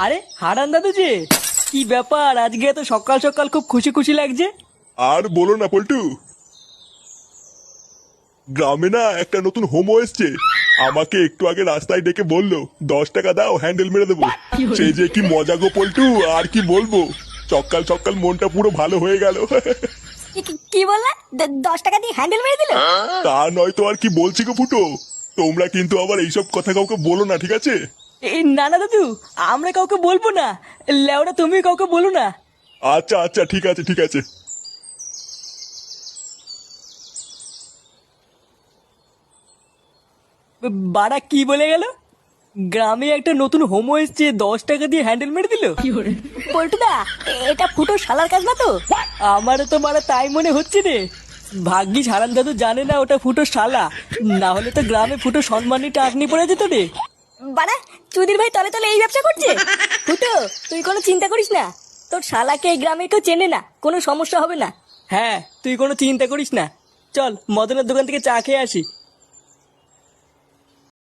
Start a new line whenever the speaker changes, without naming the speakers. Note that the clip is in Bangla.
আরে হারান দাদু যে, কি ব্যাপার আজকে এত সকাল সকাল খুব খুশি খুশি লাগছে?
আর বলো না পল্টু, গ্রামে না একটা নতুন হোমো এসছে। আমাকে একটু আগে রাস্তায় ডেকে বললো 10 টাকা দাও, হ্যান্ডেল মেরে দেবো। সেই যে কি মজা গো পল্টু, আর কি বলবো। সকাল সকাল মনটা পুরো ভালো হয়ে গেল।
কি বললা? 10 টাকা দিয়ে হ্যান্ডেল মেরে দিল?
তা নয় তো আর কি বলছি গো ফুটো। তোমরা কিন্তু আবার এইসব কথা কাউকে বলো না, ঠিক আছে?
এই না না দাদু, আমরা কাউকে বলবো না। লেওরা তুমি কাউকে বলো না।
আচ্ছা আচ্ছা, ঠিক আছে ঠিক আছে।
বাড়া কি বলে গেল? গ্রামে একটা নতুন হোমো এসছে, 10 টাকা দিয়ে হ্যান্ডেল মেরে দিল?
পল্টুদা, এটা ফুটো শালার কাজ না তো?
আমারও তো মারা তাই মনে হচ্ছে রে। ভাগ্যিস হারান দাদু জানে না ওটা ফুটো শালা, না হলে তো গ্রামে ফুটো সম্মানী টাকনি পড়ে যেত রে।
বাড়া, চুদির ভাই তলে তলে এই ব্যবসা করছে। ফুটো, তুই কোনো চিন্তা করিস না। তোর শালাকে এই গ্রামে কেউ চেনে না, কোনো সমস্যা হবে না।
হ্যাঁ, তুই কোনো চিন্তা করিস না। চল মদনের দোকান থেকে চা খেয়ে আসি।